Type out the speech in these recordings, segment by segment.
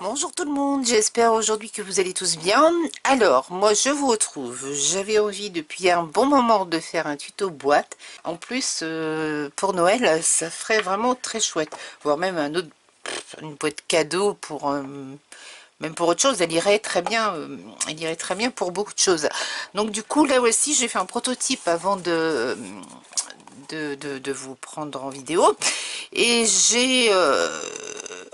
Bonjour tout le monde, j'espère aujourd'hui que vous allez tous bien. Alors, moi je vous retrouve, j'avais envie depuis un bon moment de faire un tuto boîte. En plus, pour Noël, ça ferait vraiment très chouette. Voire même une boîte cadeau pour... même pour autre chose, elle irait très bien, pour beaucoup de choses. Donc du coup, là aussi, j'ai fait un prototype avant de vous prendre en vidéo. Et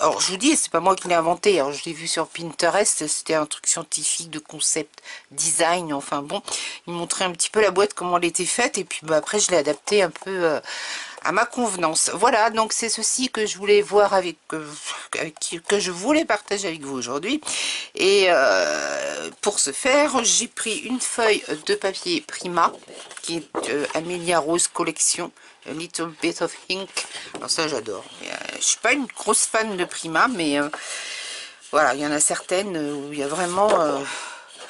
alors je vous dis, c'est pas moi qui l'ai inventé, alors je l'ai vu sur Pinterest, c'était un truc scientifique de concept design, enfin bon, il montrait un petit peu la boîte, comment elle était faite, et puis bah, après je l'ai adapté un peu à ma convenance. Voilà, donc c'est ceci que je voulais voir que je voulais partager avec vous aujourd'hui. Et pour ce faire, j'ai pris une feuille de papier Prima, qui est Amelia Rose Collection, A Little Bit of Ink. Alors ça j'adore. Je suis pas une grosse fan de Prima, mais voilà, il y en a certaines où il y a vraiment...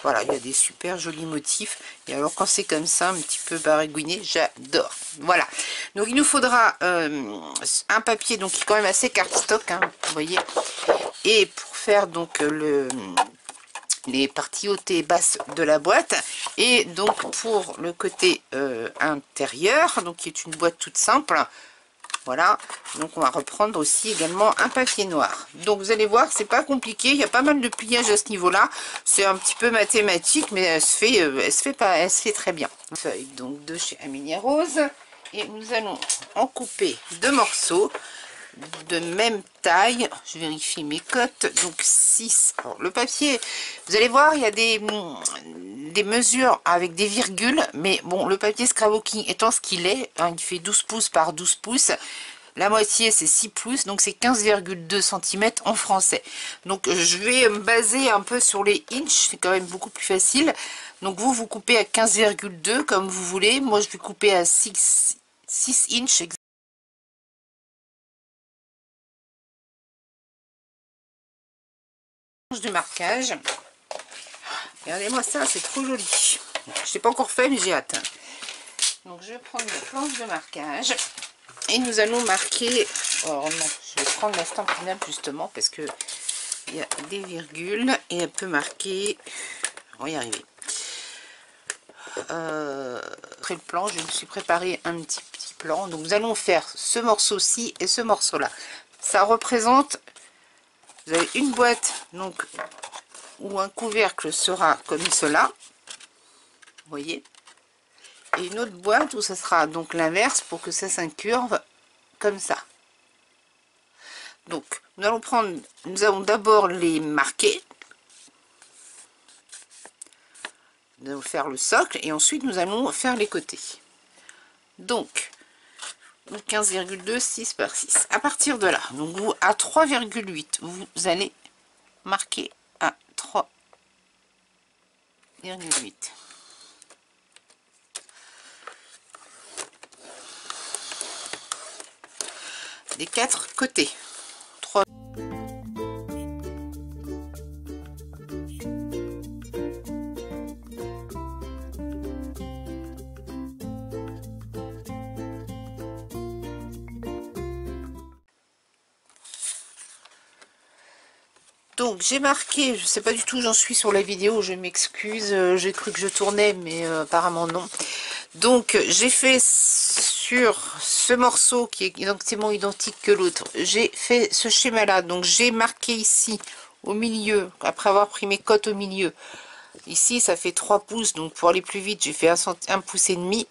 voilà, il y a des super jolis motifs. Et alors quand c'est comme ça, un petit peu baragouiné, j'adore. Voilà. Donc il nous faudra un papier donc qui est quand même assez cardstock, hein, vous voyez. Et pour faire donc les parties hautes et basses de la boîte. Et donc pour le côté intérieur, donc qui est une boîte toute simple. Voilà, donc on va reprendre aussi également un papier noir. Donc vous allez voir, c'est pas compliqué, il y a pas mal de pliage à ce niveau-là. C'est un petit peu mathématique, mais elle se fait très bien. Feuille donc de chez Amelia Rose, et nous allons en couper deux morceaux de même taille. Je vérifie mes cotes, donc 6. Alors, le papier, vous allez voir, il y a des mesures avec des virgules, mais bon, le papier scrapbooking étant ce qu'il est, hein, il fait 12 pouces par 12 pouces, la moitié c'est 6 pouces, donc c'est 15,2 cm en français. Donc je vais me baser un peu sur les inches, c'est quand même beaucoup plus facile. Donc vous coupez à 15,2 comme vous voulez, moi je vais couper à 6 inches de marquage. Regardez-moi ça, c'est trop joli. Je l'ai pas encore fait, mais j'ai hâte. Donc je vais prendre ma planche de marquage et nous allons marquer. Oh non, je vais prendre la Stampin' Up justement parce que il y a des virgules et elle peut marquer. On va y arriver. Après le plan, je me suis préparé un petit plan. Donc nous allons faire ce morceau-ci et ce morceau-là. Ça représente. Vous avez une boîte donc où un couvercle sera comme cela, vous voyez, et une autre boîte où ça sera donc l'inverse pour que ça s'incurve comme ça. Donc nous allons d'abord les marquer, nous allons faire le socle et ensuite nous allons faire les côtés. Donc 15,2, 6 par 6. À partir de là, donc vous à 3,8, vous allez marquer à 3,8. Des quatre côtés. 3. Donc j'ai marqué, je sais pas du tout, j'en suis sur la vidéo, je m'excuse, j'ai cru que je tournais, mais apparemment non. Donc j'ai fait sur ce morceau qui est exactement identique que l'autre, j'ai fait ce schéma là, donc j'ai marqué ici au milieu, après avoir pris mes cotes au milieu, ici ça fait 3 pouces, donc pour aller plus vite j'ai fait 1 pouce et demi.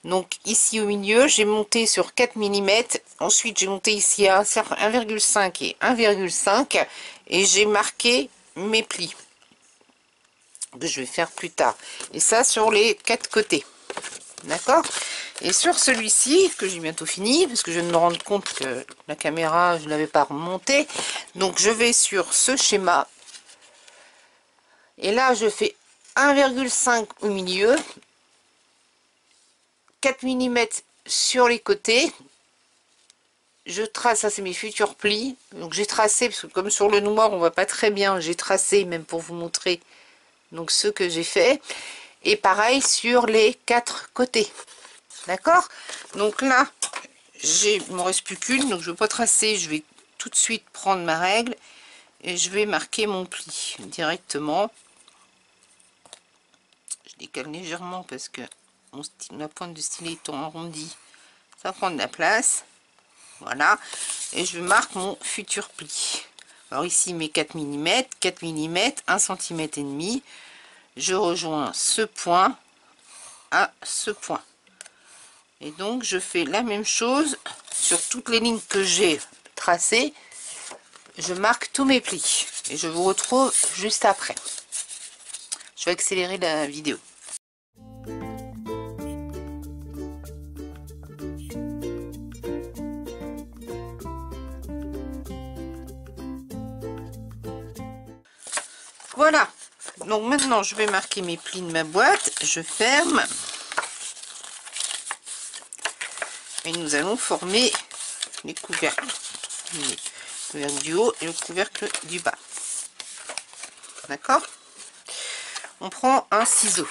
Donc ici au milieu, j'ai monté sur 4 mm. Ensuite, j'ai monté ici à 1,5 et 1,5. Et j'ai marqué mes plis que je vais faire plus tard. Et ça sur les 4 côtés. D'accord? Et sur celui-ci, que j'ai bientôt fini, parce que je viens de me rendre compte que la caméra, je ne l'avais pas remontée. Donc je vais sur ce schéma. Et là, je fais 1,5 au milieu. 4 mm sur les côtés, je trace, ça c'est mes futurs plis, donc j'ai tracé, parce que comme sur le noir on voit pas très bien, j'ai tracé même pour vous montrer donc ce que j'ai fait, et pareil sur les 4 côtés, d'accord. Donc là, il ne me reste plus qu'une, donc je ne vais pas tracer, je vais tout de suite prendre ma règle, et je vais marquer mon pli directement. Je décale légèrement parce que ma pointe de stylet étant arrondie, ça prend de la place. Voilà, et je marque mon futur pli. Alors ici mes 4 mm, 4 mm, 1 cm et demi. Je rejoins ce point à ce point. Et donc je fais la même chose sur toutes les lignes que j'ai tracées. Je marque tous mes plis et je vous retrouve juste après. Je vais accélérer la vidéo. Voilà, donc maintenant je vais marquer mes plis de ma boîte. Je ferme et nous allons former les couvercles. Le couvercle du haut et le couvercle du bas. D'accord? On prend un ciseau.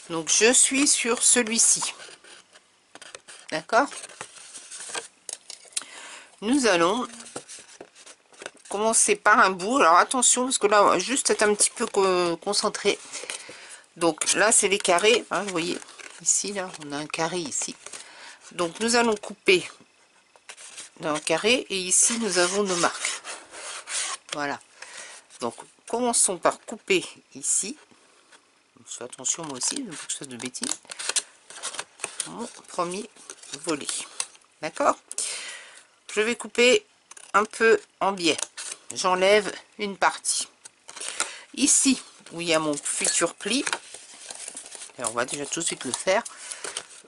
Donc je suis sur celui-ci. D'accord? Nous allons commencer par un bout. Alors attention, parce que là, on va juste être un petit peu concentré. Donc là, c'est les carrés. Hein, vous voyez, ici, là, on a un carré ici. Donc nous allons couper dans un carré. Et ici, nous avons nos marques. Voilà. Donc, commençons par couper ici. Je fais attention moi aussi, je ne veux pas que je fasse de bêtises. Mon premier volet. D'accord? Je vais couper un peu en biais. J'enlève une partie. Ici, où il y a mon futur pli, et on va déjà tout de suite le faire.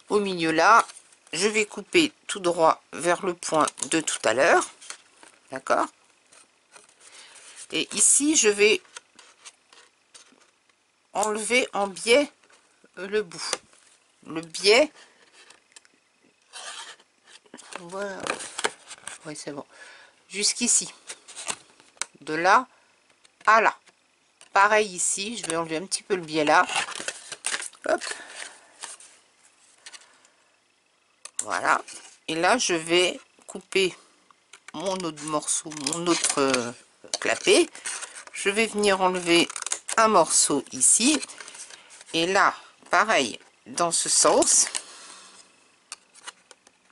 Au milieu là, je vais couper tout droit vers le point de tout à l'heure. D'accord? Et ici, je vais enlever en biais le bout. Le biais, voilà. Oui, c'est bon. Jusqu'ici. De là à là. Pareil ici, je vais enlever un petit peu le biais là. Hop. Voilà. Et là, je vais couper mon autre morceau, mon autre clapet. Je vais venir enlever un morceau ici. Et là, pareil, dans ce sens.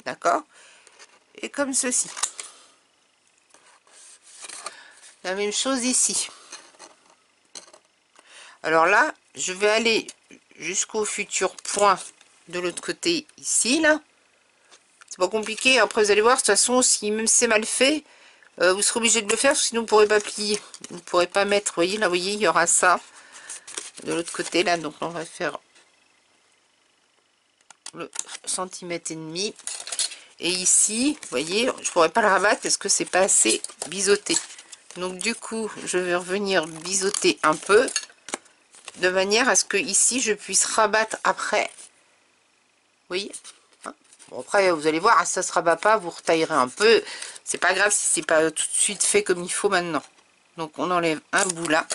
D'accord? Et comme ceci. La même chose ici. Alors là, je vais aller jusqu'au futur point de l'autre côté ici, là. C'est pas compliqué. Après, vous allez voir, de toute façon, si même c'est mal fait, vous serez obligé de le faire, sinon vous ne pourrez pas plier. Vous ne pourrez pas mettre, vous voyez, là, vous voyez, il y aura ça de l'autre côté, là. Donc, on va faire le centimètre et demi. Et ici, vous voyez, je pourrais pas le rabattre parce que c'est pas assez biseauté. Donc, du coup, je vais revenir biseauter un peu, de manière à ce que ici, je puisse rabattre après. Vous voyez? Bon, après, vous allez voir, ça se rabat pas, vous retaillerez un peu. C'est pas grave si c'est pas tout de suite fait comme il faut maintenant. Donc, on enlève un bout là.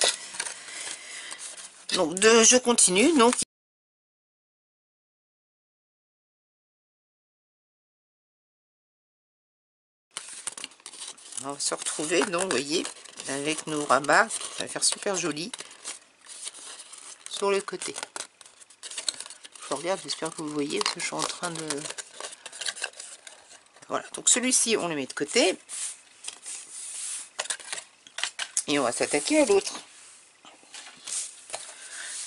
Donc, je continue. Donc, on va se retrouver, donc, vous voyez, avec nos rabats. Ça va faire super joli sur le côté. Je regarde, j'espère que vous voyez, parce que je suis en train de... Voilà, donc celui-ci, on le met de côté. Et on va s'attaquer à l'autre.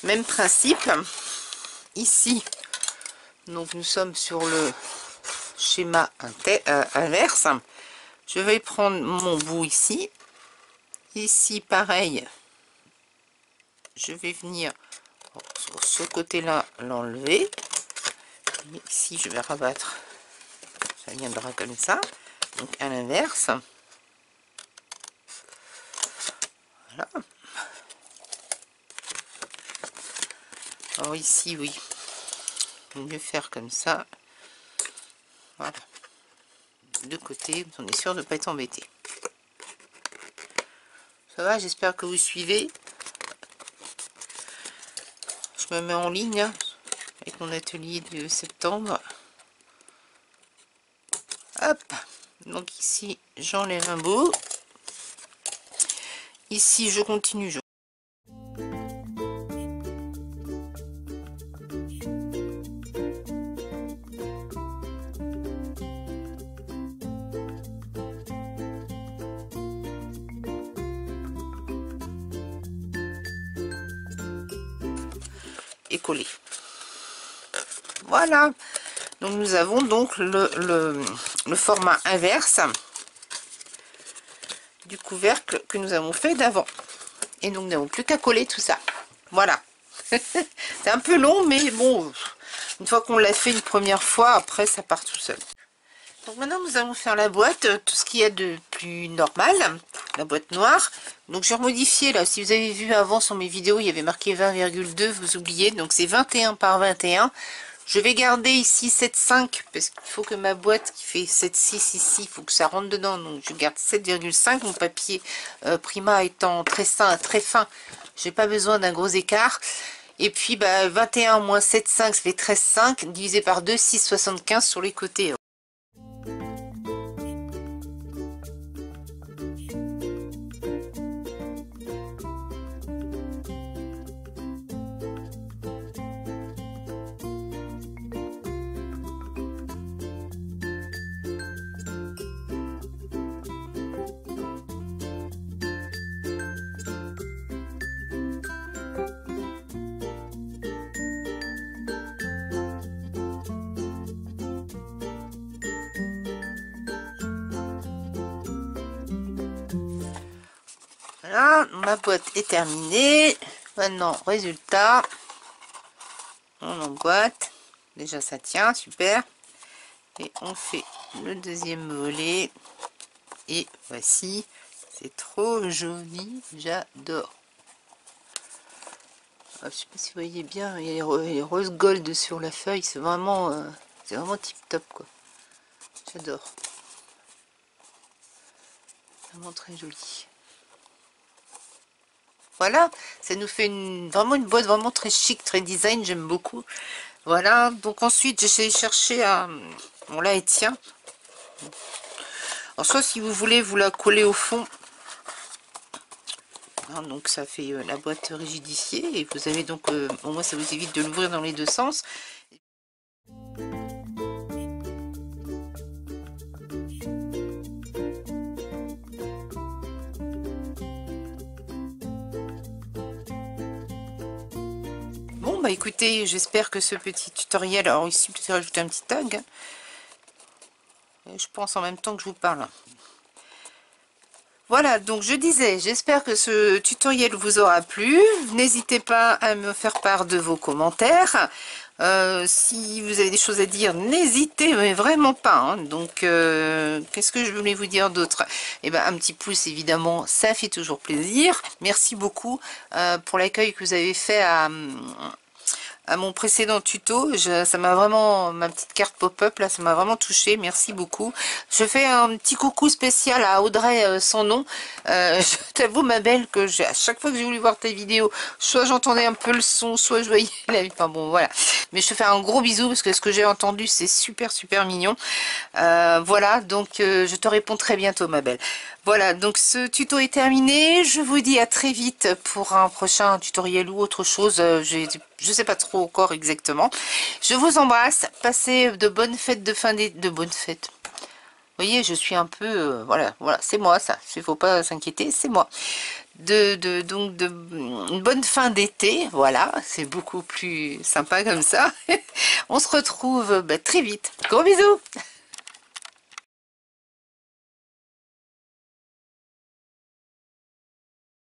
Même principe. Ici, donc nous sommes sur le schéma inverse. Je vais prendre mon bout ici. Ici, pareil. Je vais venir sur ce côté-là l'enlever. Ici, je vais rabattre. Ça viendra comme ça. Donc, à l'inverse. Voilà. Alors ici, oui. Il vaut mieux faire comme ça. Voilà. De côté, on est sûr de ne pas être embêté. Ça va, j'espère que vous suivez. Je me mets en ligne hein, avec mon atelier de septembre. Hop. Donc ici, j'enlève un bout. ici je continue, et coller. Voilà, donc nous avons donc le format inverse du couvercle que nous avons fait d'avant, et donc nous n'avons plus qu'à coller tout ça. Voilà. C'est un peu long, mais bon, une fois qu'on l'a fait une première fois, après ça part tout seul. Donc maintenant nous allons faire la boîte, tout ce qu'il y a de plus normal, la boîte noire. Donc j'ai remodifié là, si vous avez vu avant sur mes vidéos, il y avait marqué 20,2, vous oubliez, donc c'est 21 par 21. Je vais garder ici 7,5 parce qu'il faut que ma boîte qui fait 7,6 ici, il faut que ça rentre dedans, donc je garde 7,5. Mon papier Prima étant très fin, j'ai pas besoin d'un gros écart. Et puis 21 moins 7,5, ça fait 13,5, divisé par 2, 6,75 sur les côtés. Voilà, ma boîte est terminée. Maintenant, résultat, on emboîte. Déjà, ça tient, super. Et on fait le deuxième volet. Et voici, c'est trop joli, j'adore. Je sais pas si vous voyez bien, il y a les rose gold sur la feuille, c'est vraiment tip top quoi. J'adore. Vraiment très joli. Voilà, ça nous fait vraiment une boîte vraiment très chic, très design, j'aime beaucoup. Voilà, donc ensuite j'ai cherché à... Bon là elle tient. Alors soit si vous voulez vous la coller au fond. Donc ça fait la boîte rigidifiée et vous avez donc au moins ça vous évite de l'ouvrir dans les deux sens. Bon bah écoutez, j'espère que ce petit tutoriel, alors ici peut-être rajouter un petit tag, je pense en même temps que je vous parle. Voilà, donc je disais, j'espère que ce tutoriel vous aura plu. N'hésitez pas à me faire part de vos commentaires. Si vous avez des choses à dire, n'hésitez mais vraiment pas. Hein. Donc, qu'est-ce que je voulais vous dire d'autre? Eh ben, un petit pouce, évidemment, ça fait toujours plaisir. Merci beaucoup pour l'accueil que vous avez fait à mon précédent tuto. Ça m'a vraiment, ma petite carte pop-up là, ça m'a vraiment touché, merci beaucoup. Je fais un petit coucou spécial à Audrey sans nom. Je t'avoue ma belle que à chaque fois que j'ai voulu voir tes vidéos, soit j'entendais un peu le son, soit je voyais la vie, enfin bon voilà. Mais je te fais un gros bisou parce que ce que j'ai entendu c'est super mignon. Voilà, donc je te réponds très bientôt ma belle. Voilà, donc ce tuto est terminé. Je vous dis à très vite pour un prochain tutoriel ou autre chose. Je sais pas trop encore exactement. Je vous embrasse. Passez de bonnes fêtes de fin d'été. De bonnes fêtes. Vous voyez, je suis un peu... voilà, c'est moi ça. Il ne faut pas s'inquiéter, c'est moi. Donc une bonne fin d'été. Voilà, c'est beaucoup plus sympa comme ça. On se retrouve très vite. Gros bisous.